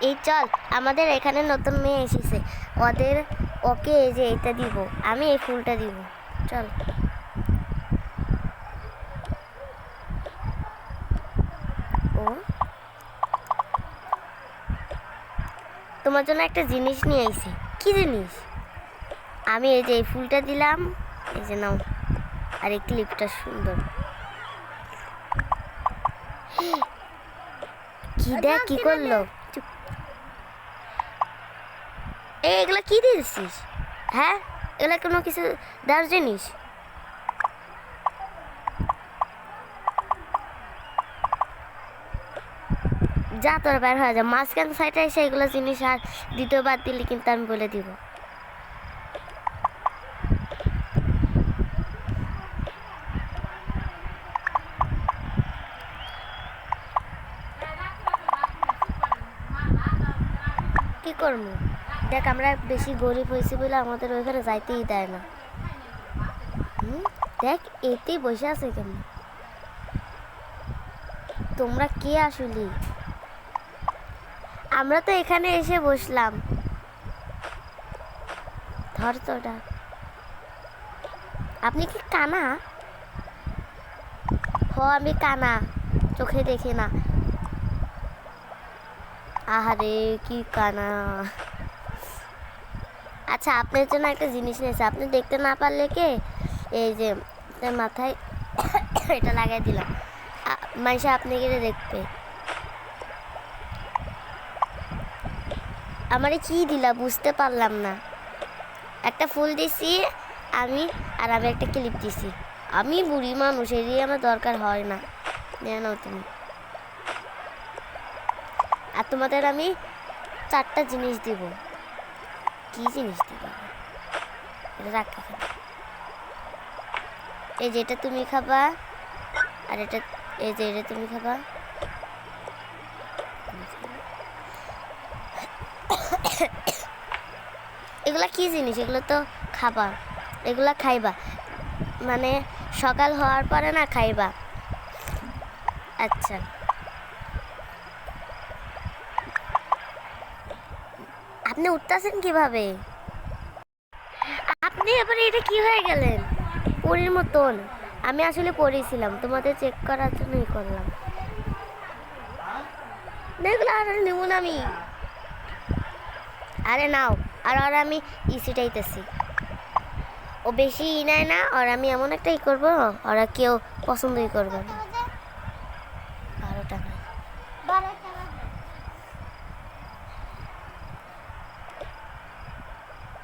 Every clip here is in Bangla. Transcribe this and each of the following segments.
এই চল, আমাদের এখানে নতুন মেয়ে এসেছে, ওদের ওকে এই যে এটা দিব, আমি এই ফুলটা দিব। চল। ও তোমার জন্য একটা জিনিস নিয়ে আইছি। কি জিনিস? আমি এই যে এই ফুলটা দিলাম, এই যে নাও। আর এই ক্লিপটা সুন্দর। কি দেখ কি করলো। চুপ। এগুলা কি দিয়েছিস? হ্যাঁ, এগুলা কোনো কিছু দেওয়ার জিনিস? যা তোর বের হয়ে যা, মাঝখান সাইডে এসে এগুলো জিনিস আর দ্বিতীয়বার দিলে কিন্তু আমি বলে দিব। কি করবো দেখ, আমরা বেশি গরিব হয়েছি বলে আমাদের ওইখানে যাইতেই দেয় না। দেখ এতেই বসে আছে কেমন। তোমরা কে আসলি? আমরা তো এখানে এসে বসলাম। ধর তোটা। আপনি কি কানা? আমি কানা, চোখে দেখি না। আহারে কি কানা। আচ্ছা, আপনার জন্য একটা জিনিস নিয়েছে, আপনি দেখতে না পারলে কে, এই যে মাথায় এটা লাগাই দিলাম, মানুষ আপনি গেলে দেখবে। আমারে কি দিলা বুঝতে পারলাম না। একটা ফুল দিছি আমি, আর আমি একটা ক্লিপ দিছি। আমি বুড়ি মানুষ, এরই আমার দরকার হয় না। নাও তুমি। আর তোমাদের আমি 4টা জিনিস দিব। কি জিনিস দিব? এটা রাখ। এই যে এটা তুমি খাবা, আর এটা এই যে এটা তুমি খাবা। এগুলা কি জিনিস? এগুলো তো খাবার, এগুলা খাইবা, মানে সকাল হওয়ার পরে না খাইবা। আচ্ছা, আপনি উঠতেছেন কিভাবে? আপনি এবারে এটা কি হয়ে গেলেন পরীর মতন? আমি আসলে পড়েছিলাম, তোমাদের চেক করার জন্যই করলাম। এগুলো আর নেব না আমি। আরে নাও। আর আমি ইসিটাইতেছি, ও বেশি নেয় না, আর আমি এমন একটাই করবো ওরা কেউ পছন্দই করবে না। 12 টাকা।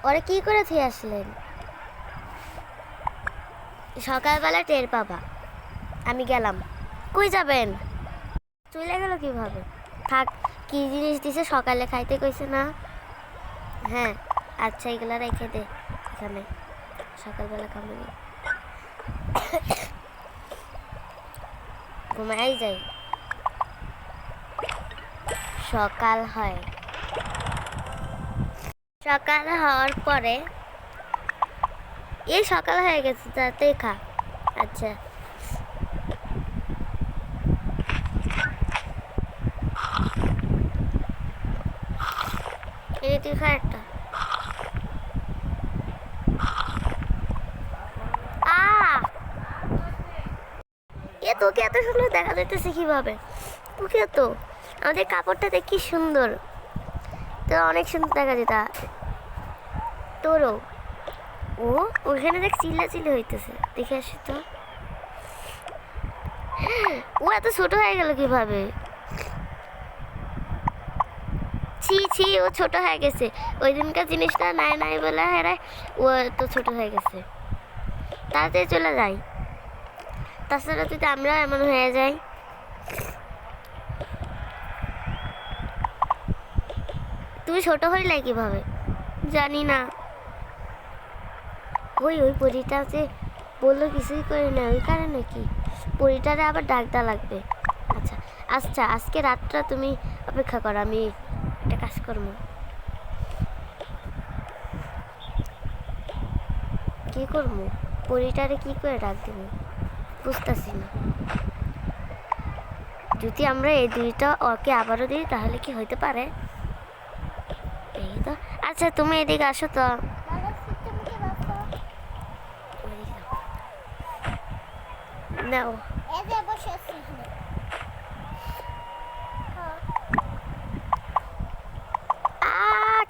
ওরা কি করে থেকে আসলেন? সকালবেলা টের পাবা। আমি গেলাম। কই যাবেন? চলে গেল কিভাবে? থাক, কি জিনিস দিছে সকালে খাইতে কইছে না? হ্যাঁ, আচ্ছা এগুলা রেখে দে এখানে, সকালবেলা খাবো। ঘুমাই যাই, সকাল হয়। সকাল হওয়ার পরে এই সকাল হয়ে গেছে, তাতে খা। আচ্ছা, এই তুই খা একটা। তোকে এত সুন্দর দেখা যাইতেছে কিভাবে? তোকে তো আমাদের কাপড়টা দেখ কি সুন্দর, তো অনেক সুন্দর দেখা যেত তোরও। ওইখানে দেখ চিল্লাচিল্লি হইতেছে, দেখে আসি তো। ও এত ছোট হয়ে গেল কিভাবে? ছি ছি, ও ছোট হয়ে গেছে। ওই দিনকার জিনিসটা নাই নাই বলে হ্যাঁ, ও তো ছোট হয়ে গেছে। তাড়াতাড়ি চলে যাই, তাছাড়া যদি আমরা এমন হয়ে যাই। তুমি ছোট হইলে কিভাবে? জানি না। ওই পরীটা যে বললো কিছুই করে না, ওই কারণে কি পরীটারে আবার ডাকতে লাগবে। আচ্ছা আচ্ছা, আজকে রাতটা তুমি অপেক্ষা করো, আমি একটা কাজ করবো। কি করবো? পরীটারে কি করে ডাক দেবো বুঝতেছি না। যদি আমরা এই দুইটা ওকে আবারও দিই তাহলে কি হইতে পারে? আচ্ছা তুমি এদিকে আসো তো। নাও।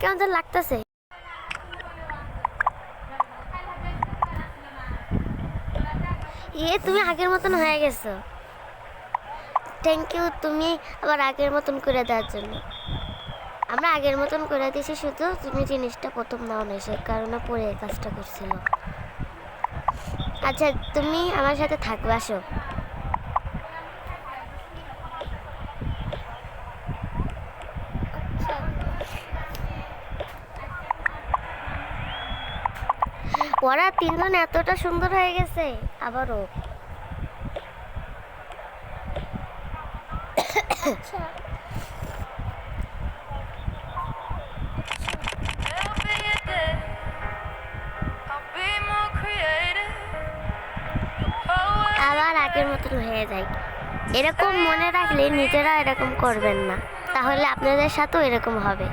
কেমন যেন লাগতেছে। তুমি আগের মতন হয়ে গেছো। থ্যাংক ইউ তুমি আবার আগের মতন করে দেওয়ার জন্য। আমরা আগের মতন করে দিয়েছি, শুধু তুমি জিনিসটা প্রথম নাও না, সে কারণে পরে এই কাজটা করছিল। আচ্ছা তুমি আমার সাথে থাকবে, আসো। ওরা তিনজন এতটা সুন্দর হয়ে গেছে আবারও। আবার আগের মতন হয়ে যায়। এরকম মনে রাখলে নিজেরা এরকম করবেন না, তাহলে আপনাদের সাথেও এরকম হবে।